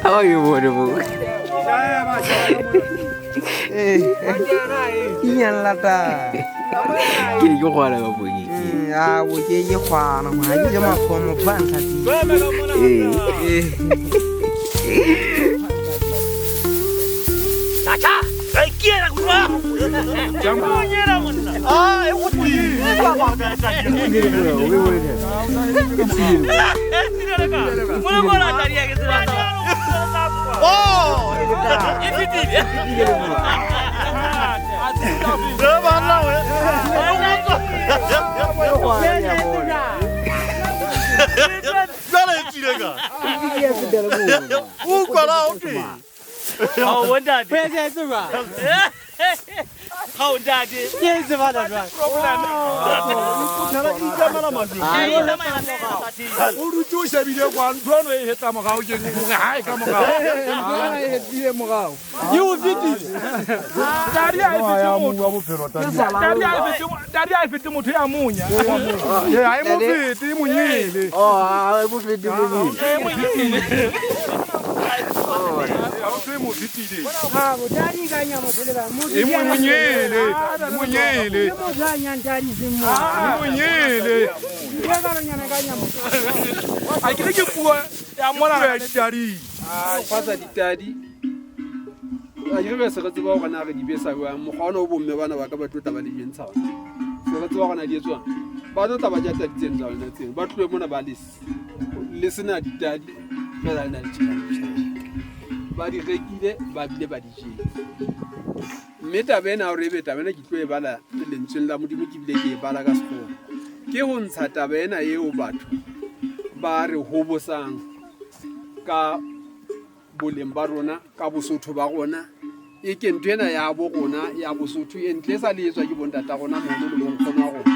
How you want to move? Lata. Can you want to move? I will get you one of my Yama from a Chacha, ay quiera gua. Jamanya na munna. Ah, e wuti. Muna mona tariya ke sira. Oh, ifiti. Dama Allah we. Dale tirega. Kwala oke. Oh, wanda de. Pese suba. How daddy? Yes, vada dra. Uru tu se bide kwa ntono e heta mo gawo jeng ku ngai ka mo gawo. You fiti. Dari ai fiti mo ya munya. Ye ai mo fiti munyile. Oh, I will be doing Mo fiti de. Ha, mudari ganya mudele mu. Munyile. Mo ganya ndari zimu. Munyile. Yagara nyana ganya mu. Ai kile ke puwa ya mona dari. Kwasa ditadi a jere se re tseba go na re di besa wa mo gona o bomme bana ba ka ba tota ba le jentsha se re tseba gona di etswa ba tota ba jata di tsentsha le tseng ba tlwe mona ba le sena ditadi fela na le tshela ba di rekile ba bile ba di jele mme tabena o rebe tabena ke tlo e bala le lentsweng la modimo ke bile ke e bala ka sekgowa ke go ntsha tabena eo batho ba re hobosang ka boleng ba rona ka bosotho ba rona e ke ntwena ya bo rona ya bosotho e ntle sa le etswa ke bontata rona mo le bonkgono wa rona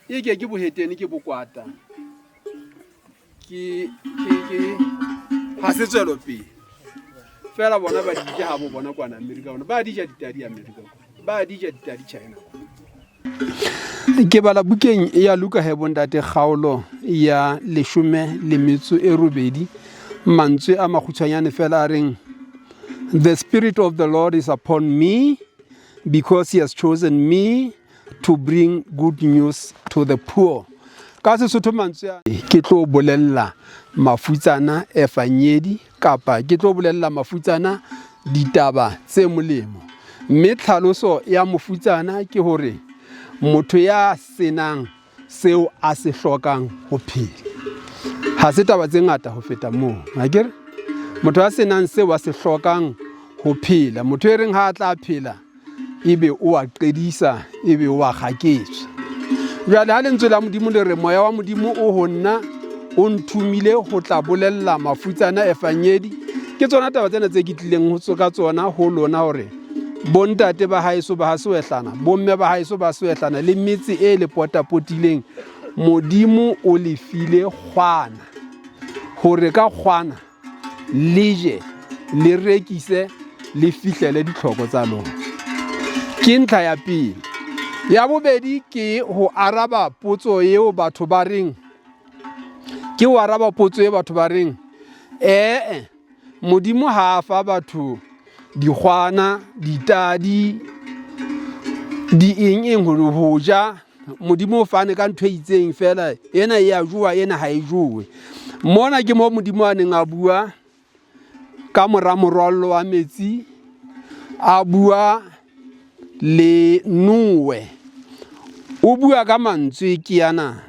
e ke boheteni ke bokwata ke ha se tswelo pele fela bona ba dije ha bo bona kwana America bona ba dija ditadi America ba dija ditadi China ke bala bukeng ya Luka he bontate kgaolo ya 18 mantswe a magutshwanyane fela a reng the spirit of the Lord is upon me because he has chosen me to bring good news to the poor ka Sesotho mantswe ke tlo bolella mafutsana efanyedi kapa ke tlo bolella mafutsana ditaba tse molemo mme tlhaloso ya mofutsana ke hore motho ya senang seo a se hlokang go phela ha se taba tse ngata ho feta moo ha ke re motho a senang seo a se hlokang ho phela motho e reng ha a tla phela ebe o a qedisa ebe o a gaketswa jwale ha lentswe la modimo le re moya wa modimo o ho nna o nthumile ho tla bolella mafutsana efanyedi ke tsona taba tsena tse ke tlileng ho tsoka tsona ho lona hore bontate ba haeso ba hasoehlana bomme ba haeso ba soehlana le metsi e le potapotileng modimo o le file kgwana hore ka kgwana lije le rekise le fihlele ditlhoko tsa lona ke ntlha ya pele ya bobedi ke ho araba potso eo batho ba reng ke ho araba potso eo batho ba reng modimo ha fa batho dikgwana ditadi di eng ho ja modimo o fane ka ntho e itseng fela ena e a jua ena ha e juwe mona ke mo modimo a neng a bua ka morallo wa metsi a bua le Noe o bua ka mantswe ke yana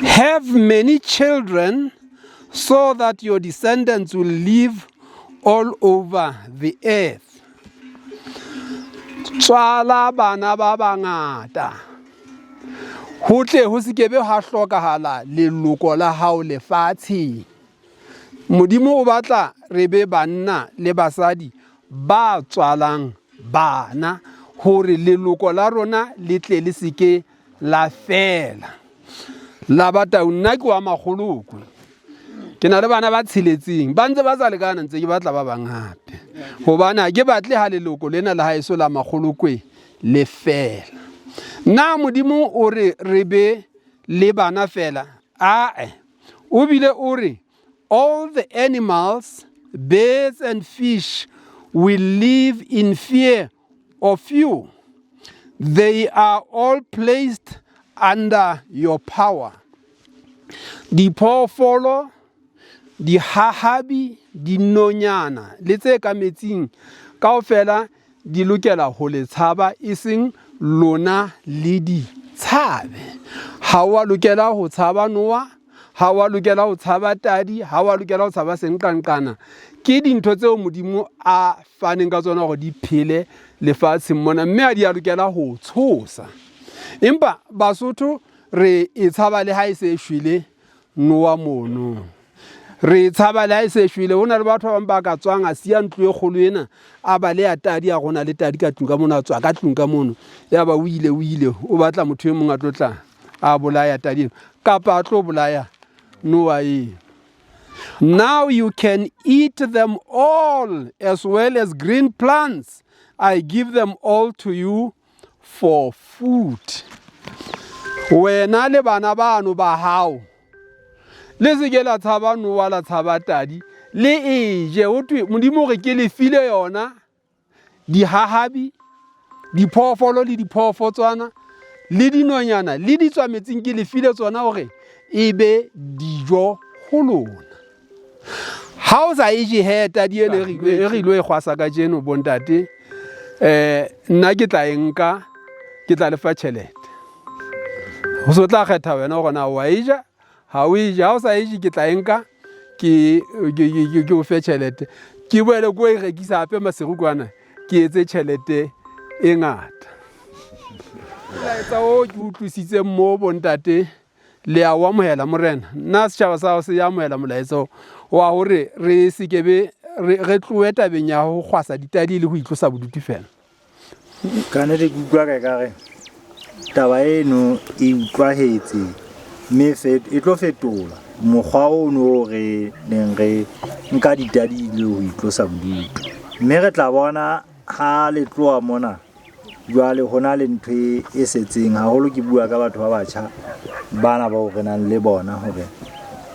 have many children so that your descendants will live all over the earth tswala bana ba bangata ho tle ho sekebe ha hlokahala leloko la hao lefatshe modimo o batla re be banna le basadi ba tswalang bana hore leloko la rona le tle le seke la fela la batau nna ke wa magoloko ke na le bana ba tsheletseng ba ntse ba tsa lekana ntse ke batla ba bang hape hobane ke batle ha leloko lena la haeso la magolokwe le fela Na modimo o re re be le bana fela ae o bile o re all the animals, birds and fish will live in fear of you. They are all placed under your power. Diphoofolo, dihahabi, dinonyana le tse ka metsing kaofela di lokela ho le tshaba eseng lona le di tshabe. Ha wa lokela ho tshaba Noa, ha wa lokela ho tshaba Tadi, ha wa lokela ho tshaba senqanqana. Ke dintho tseo modimo a faneng ka tsona hore di phele lefatsheng mona, mme a di a lokela ho tshosa. Empa Basotho re e tshaba le ha e se shwele Noa mono. Re tshaba le ha e se shwele. Ho na le batho ba bang ba ka tswang a siya ntlo e kgolo ena a ba le ya Tadi a gona le Tadi ka tlung ka mona, a tswa ka tlung ka mono ya ba o ile o batla motho e mong a tlotla a bolaya Tadi kapa a tlo bolaya Noa e. Now you can eat them all as well as green plants. I give them all to you for food. Wena le bana bano ba hao le se ke la tshaba Noa la tshaba Tadi le eje o twe modimo re ke le file yona dihahabi, diphoofolo le diphoofotswana le dinonyana le di tswa metsing ke le file tsona hore ebe dijo ho lona. Ha o sa eje he Tadi ene re lo e kgwasa ka jeno bontate nna ke tla enka ke tla lefa tšhelete. Ho so tla kgetha wena gore na wa eja ha o eja, ha o sa eje ke tla enka ke o fe tšhelete ke boele ko e rekisa hape maserukwana ke etse tšhelete e ngata. Laetsa o ke utlwisitse mo bontate le a wa amohela morena. Nna setšhaba sa se ya amohela molaetsa wa hore re se kebe re tloe tabeng ya ho kgwasa ditadi le ho itlosa bodutu fela. Kana re utlwa ka gare taba eno e utlwahetse mme e tlo fetola mokgwa ono re neng re nka ditadi le ho itlosa bodutu, mme re tla bona ha le tloa mona jwale hona le ntho e setseng haholo. Ke bua ka batho ba batjha bana ba re nang le bona hore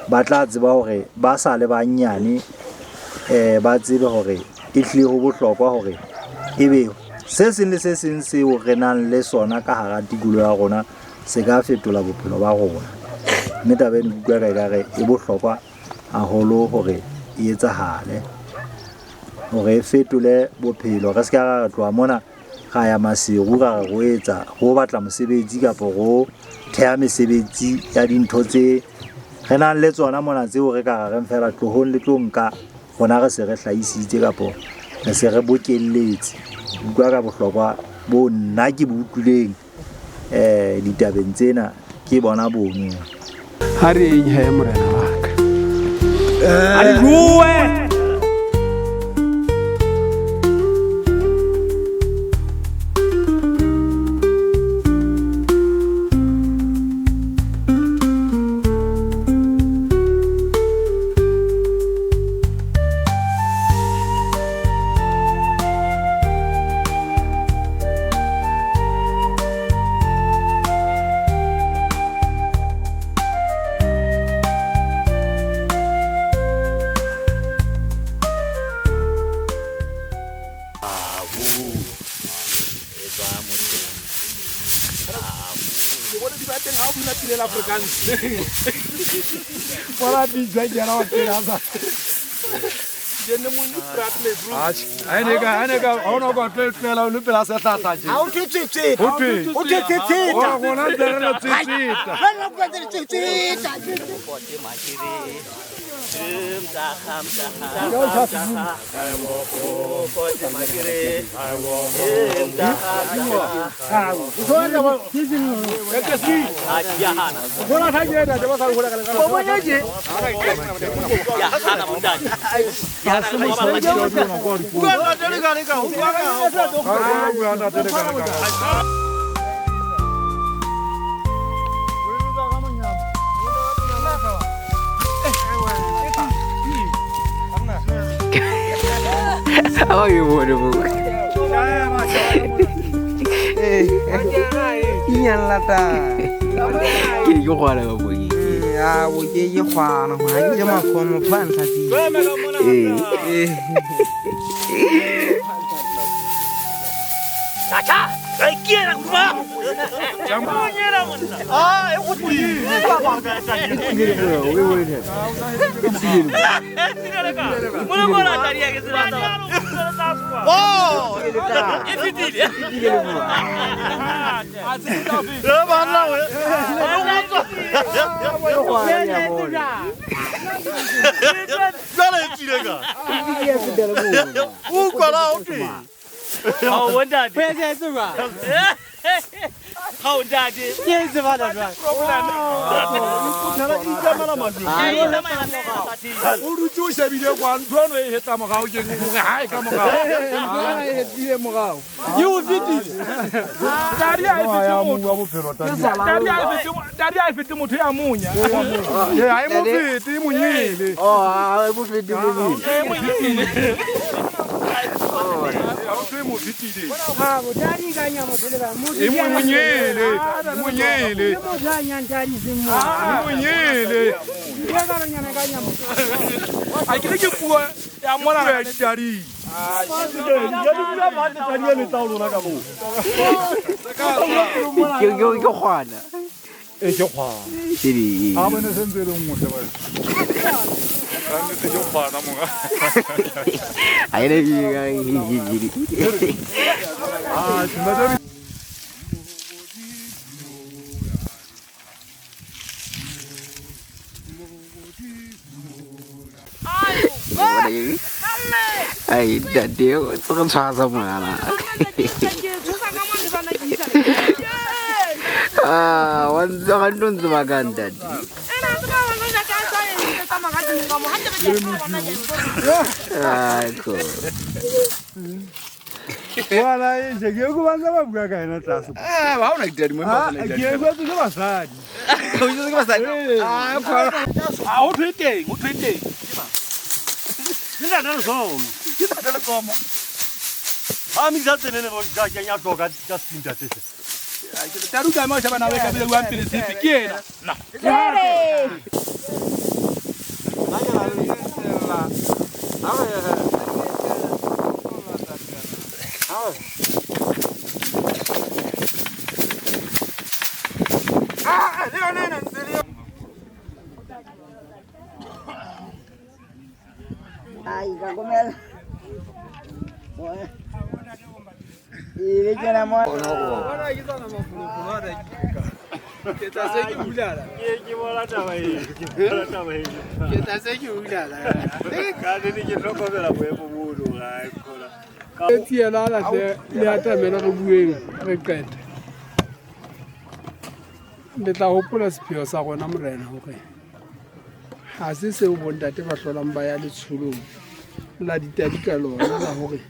ba tla tseba hore ba sa le banyane ba tsebe hore e hlile ho bohlokwa hore ebe se seng le se seng seo re nang le sona ka hara tikolo ya rona se ka fetola bophelo ba rona. Mme taba eno utlwa ka gare e bohlokwa haholo hore e etsahale hore e fetole bophelo. Re se ka re tloha mona ga ya maseru ga re go etsa go batla mosebetsi kapa go thea mesebetsi ya dintho tse re nang le tsona mona tseo re ka reng fela tlohong le tlo nka gona re se re hlaisitse kapa re se re bokelletse. Utlwa ka bohlokwa bo nna ke bo utlwileng ditabeng tsena ke bona bono. Ha re eng he morena wa ka. Haleluya. lata. Ke go kwala ba boy. A o ke kwana ma ke ma khomo fantasy. Chacha, ai kiera kuma. Jamonyera monna. Ah, e kutli. Mona mona taria ke sirata. Oh! E fitile. E bana we. Jala e tilega. U kwala okay. How would that be? How that is? Yes, the other problem. Ai, da Dio, sono casa mala. Ah, wanzo kanunzi maganda. Ko. Wala nje ke kubanza babuka kana tlase. Ba una kitadi mo ba Ke go tse basadi. O itse ke basadi. O tweteng. Nna dalo somo. Dalo somo. Mi sa tsenene go ja nya toka ka sinta tse. Taruka ma shaba na beka bile wa mpile sisi kiena. Na. Ai, kagomel. Ile jana mo. Le tla hopola sepheo sa gona morena gore ga se seo bontate ba tlholang ba ya letsholong la ditadi ka lona la gore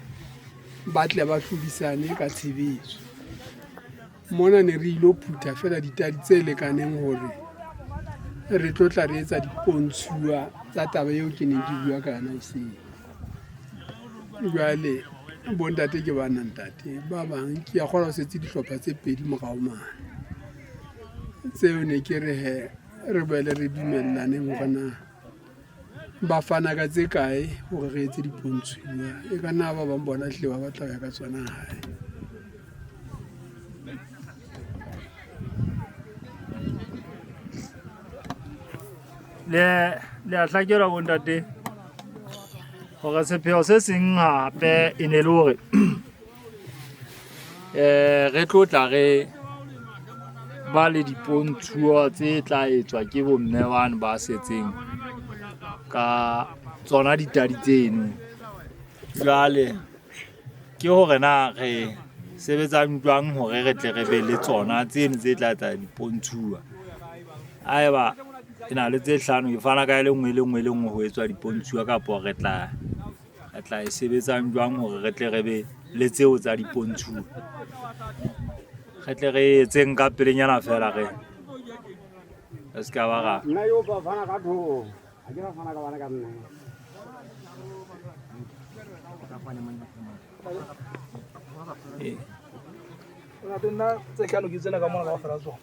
ba tle ba tlhodisane ka tshebetso. Mona ne re ilo phutha fela ditadi tse lekaneng gore re tlo tla re etsa dipontshuwa tsa taba eo ke neng ke bua ka yona hoseng. Jwale bontate ke bana ntate ba bang ke ya kgona ho setse dihlopha tse pedi morao mane tseo ne ke re he re bele re dumellaneng gore na ba fana ka tse kae gore re etse dipontshuwa e ka nna ba bang bona hle ba batla ya ka tsona hae. Le a tlakela bontate gore sepheo se seng gape e ne le gore re tlo tla re ba le dipontshuwa tse tla etswa ke bomme bane ba setseng ka tsona ditadi tseno. Jwale ke gore na re sebetsang jwang hore re tle re be le tsona tseno tse tla etsa dipontshuwa. Aeba e na le tse hlano e fana ka le nngwe ho etswa dipontshuwa kapo re tla e sebetsang jwang hore re tle re be le tseo tsa dipontshuwa. Re tle re etseng ka pelenyana fela re ska ba ga nna yo ba fana ka tho a ke ba fana ka bana ka nna nna tse tlhano ke tsena ka mona ka fela tsona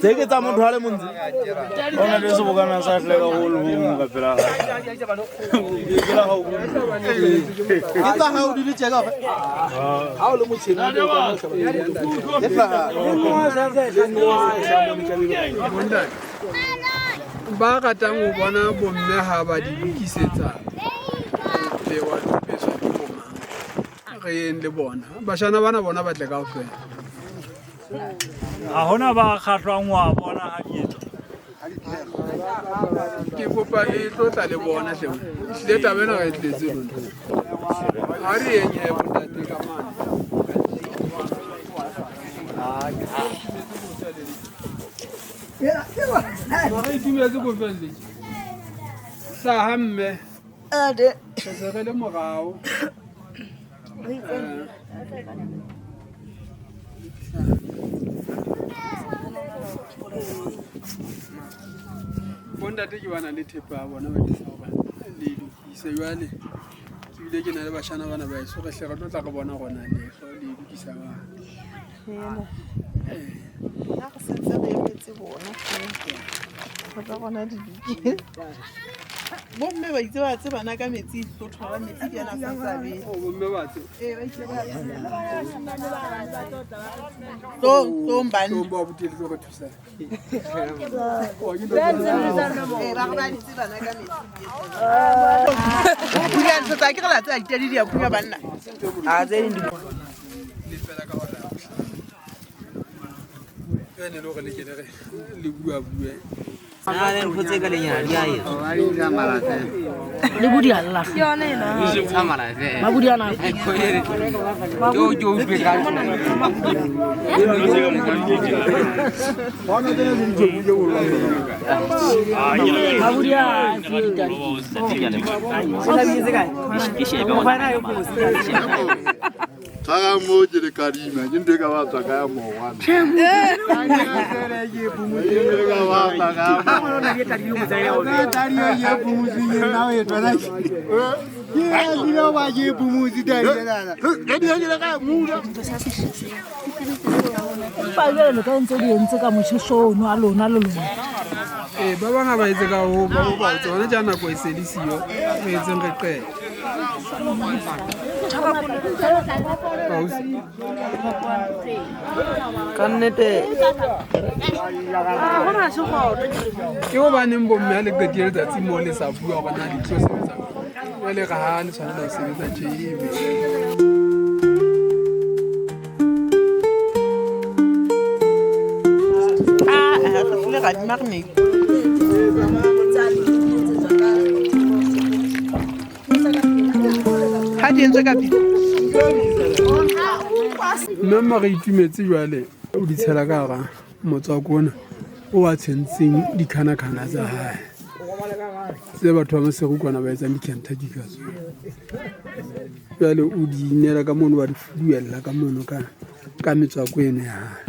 Take it down to Halamun. Only this organized like a whole room. How did you check up? How much ba ratang go bona bomme ha ba di lokisetsa le wa dipeso ke bomang re eng le bona bashana bana bona ba tle ka ofela a hona ba kgahlwang wa bona ha di etsa ke kopa e tlo tla le bona hle le tabena ga tletse lona ha re eng e bontate ka mana Mari tumetse go felle. Sa hamme. Ade. Se re le morao. Bonda te ke bana le thepa bona ba di tsa ba. Le se jwale. Ke bile ke na le bashana bana ba iso re hle re tla go bona gona le go le dikisa ba. Bomme ba itse ba tse bana ka metsi go thola metsi di ana sa tsabe bomme ba tse ba itse ba to mbani to ba botile go thusa ba ba ditse bana ka metsi punya se tsa ke la tsa ditedi di a punya banna a tse ndi le fela ka wala ene lo go le ke le bua le mpotse ka lenyana di a etsa le budi alla yone na tsamara fe ba budi ana jo be ka bona tena le ntse buje go lo ba budi a sala bitse kae ke shebe o bana yo go Taga mo je le kadima, ke ntwe ka ba tswa ka ya mowana. Ka ba tswa ka. na ke tadi yo mo tsaya o tari ye bumuzi ye na ye twana ke ye dilo ba ye bumuzi tari ye na Ke di le ka mu da. pa le le ka ntse di entse ka motshono a lona le lona ba banga ba itse ka ho ba ba tsona jana go iselisiyo re etseng re qe kannete ke go baneng bomme a le qedi letsatsi mo le sa bua gona di tlo sebetsa le ga ha le tshwanela go sebetsa tjebe le ga di magne ha di entse ka pele mme re itumetse jwale o di tshela ka ga motswako ona o a tshentseng dikhana-khana tsa hae tse batho ba maserukwana ba etsang di-Kentucky ka tsona jwale o di inela ka mono wa di fuduella ka mono ka metswako eno ya hae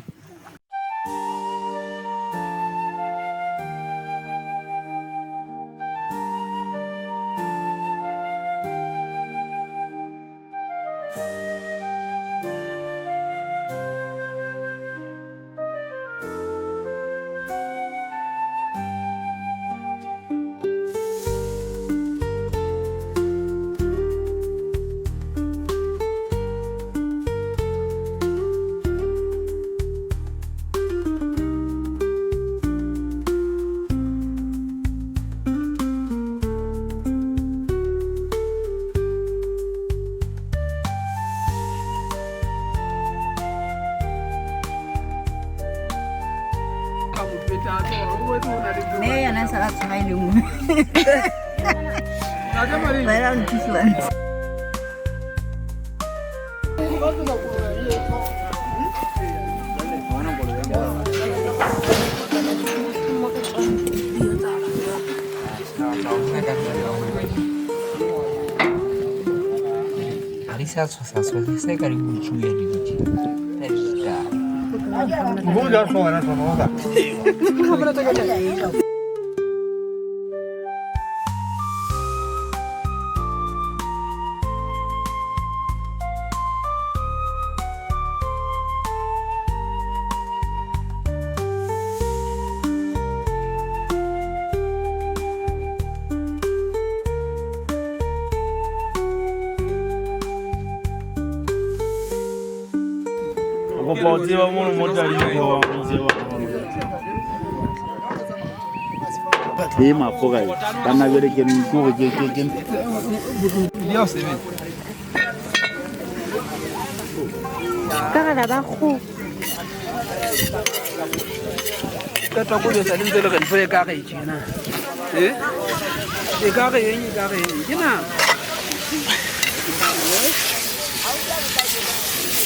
Me yana sa ka tshwana le mo. Ba ra ntshwana. Alisa sa se ka ri muthu ya di di. Vou já fora, né? Vamos lá. Pode ser um modelo de uma coisa. Tá na verdade que não corre que Cara da khu. Ka twa go sa ntse le re ntse ka ga itjena. E ka ga eng ka ga eng. Ke na.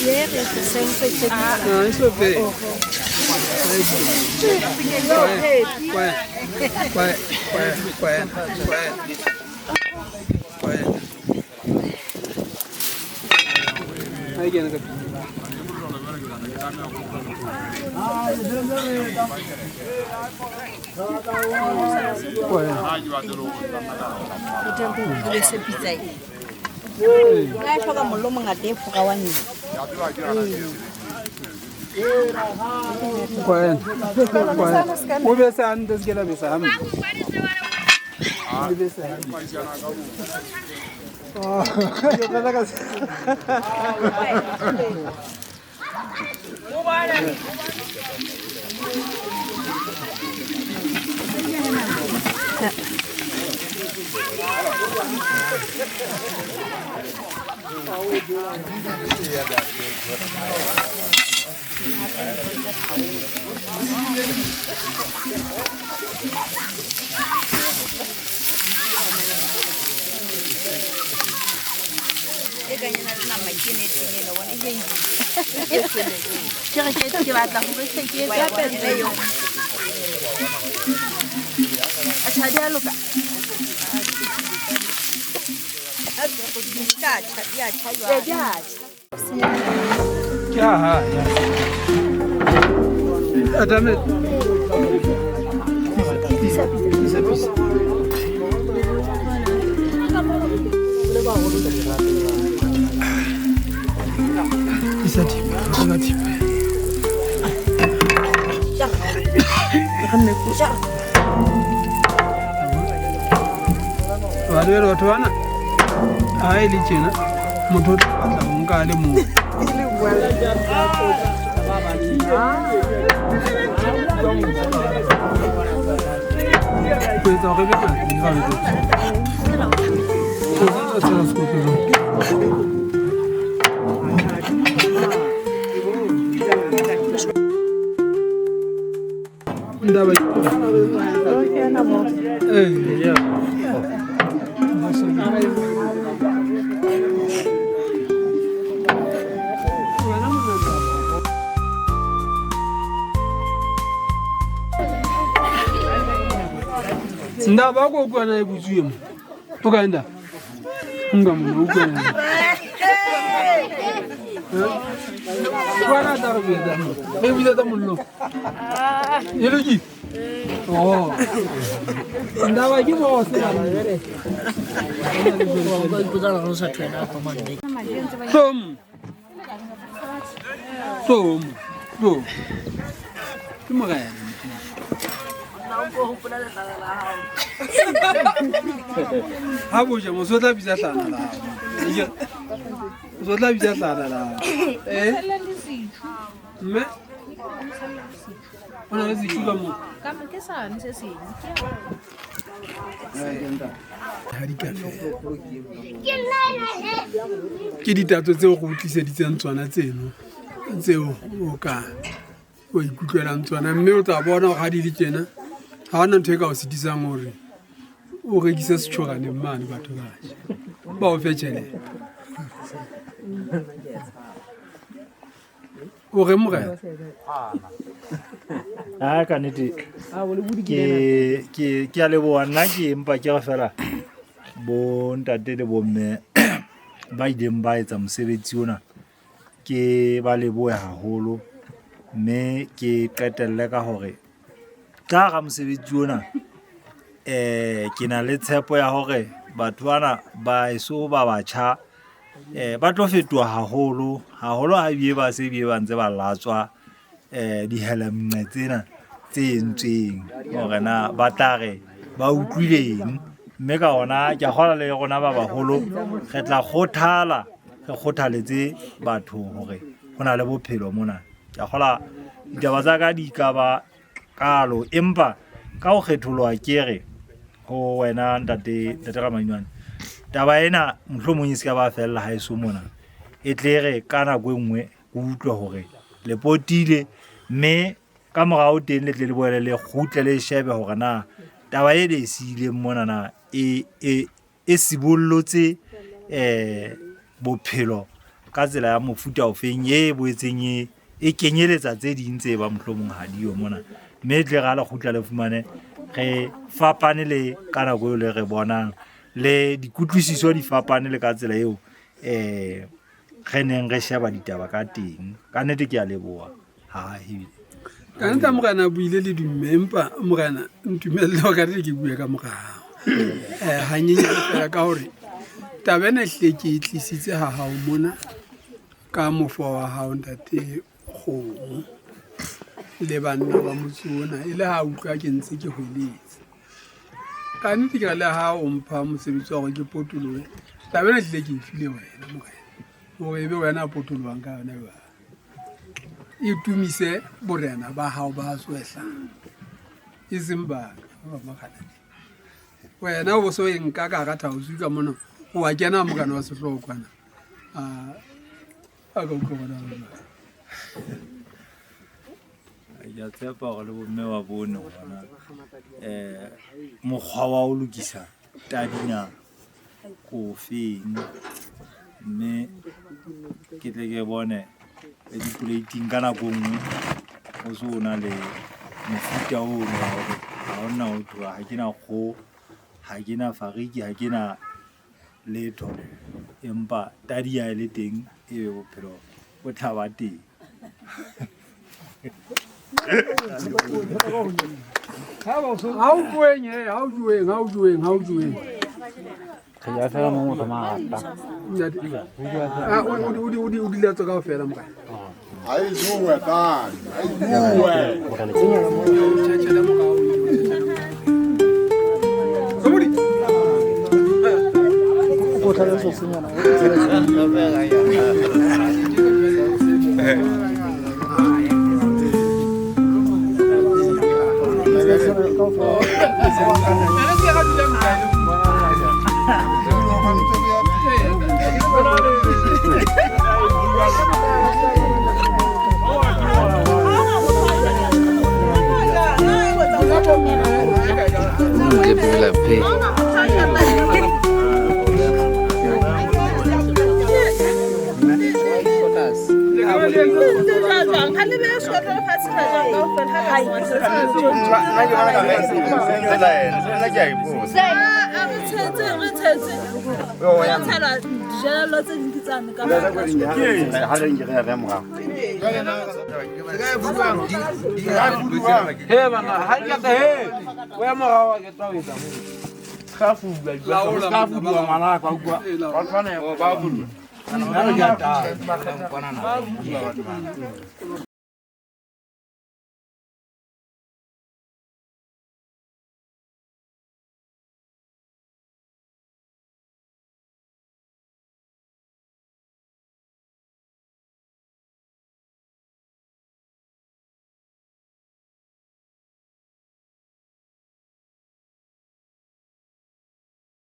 Hier is de sense. Ah, isso vê. Aí que Valero tuana ai lichena motho tla nka le mo Pues ahora que te va a ndaba kokwana ekuzwimo ukaenda ungamuntu ukwana kwana tarubeda bebuza tamullo yeloji oh ndaba kibo sera tom kimagaya Habo je mo sotla bisa hlana la. Sotla bisa hlana la. Me. Ona le sithuka mo. Ka ke sane se seng. Ke ditato tseo go tliseditseng tswana tseno. Tseo o ka o ikutlwelang tswana mme o tla bona ga di le tsena. ha hona ntho e ka o sitisang hore o rekise setjhorane mane batho ba je ba o fe tjhelete o re morena ka nnete ke a leboha nna ke empa ke re fela bo ntate le bomme ba ileng ba etsa mosebetsi ona ke ba lebohe haholo mme ke qetelle ka hore ka ga mosebetsi ona ke na le tshepo ya hore batho bana ba eso ba batjha ba tlo fetoha haholo ha bie ba se bie ba ntse ba latswa dihelemnqe tsena tse entsweng hore na ba tlare ba utlwileng mme ka ona ke kgola le rona ba baholo re tla kgothala re kgothaletse batho hore ho na le bophelo mona ke kgola ditaba tsa ka di ka ba kalo empa ka ho kgetholwa ke re ho wena ntate Ramanyane taba ena mohlomong e se ka ba fella ha eso mona e tle re ka nako e nngwe o utlwe hore le potile mme ka morao teng le tle le boele le kgutle le shebe hore na taba e le siile mona na e sibollotse bophelo ka tsela ya mofuta ofeng e boetseng e kenyeletsa tse ding tse ba mohlomong ha dio mona mme tle ga le kgutla le fumane re fapane le ka nako eo le re bonang le dikutlwisiso di fapane le ka tsela eo re neng re sheba ditaba ka teng ka nnete ke a leboha ha ebile ka nta morena buile le dumme empa morena ntumelle ho ka re ke bue ka morao ha nyenyana ka hore taba ena hle ke tlisitse ha hao mona ka mofo wa hao ntate Kgomo le banna ba motsona e le ha utlwa ke ntse ke hweletse ka nnete ke le ha o mpha mosebetsi wa gore ke potolowe taba ena hle ke e file wena morena hore ebe wena potolowang ka yona ba e tumise borena ba hao ba swehlang e seng bana ba makganane wena o so e nka ka ratha o suka mona o wa kena mokana wa sehloho kwana a ka utlwa bona ya tshepa gore le bomme wa bone bona mokgwa wa o lokisa tadina ko feng mme ke tle ke bone dipoleiting ka nako nngwe o se o na le mofuta o no hore ha ona o tloha ha ke na kgo ha ke na fariki ha ke na letho empa tadi ya le teng e be bophelo bo tlaba teng How doing? Ya fela mo motho magata. O di letso ka fela mo. Ai juwe tan. Ai juwe. Somebody. Ko tla so senyana.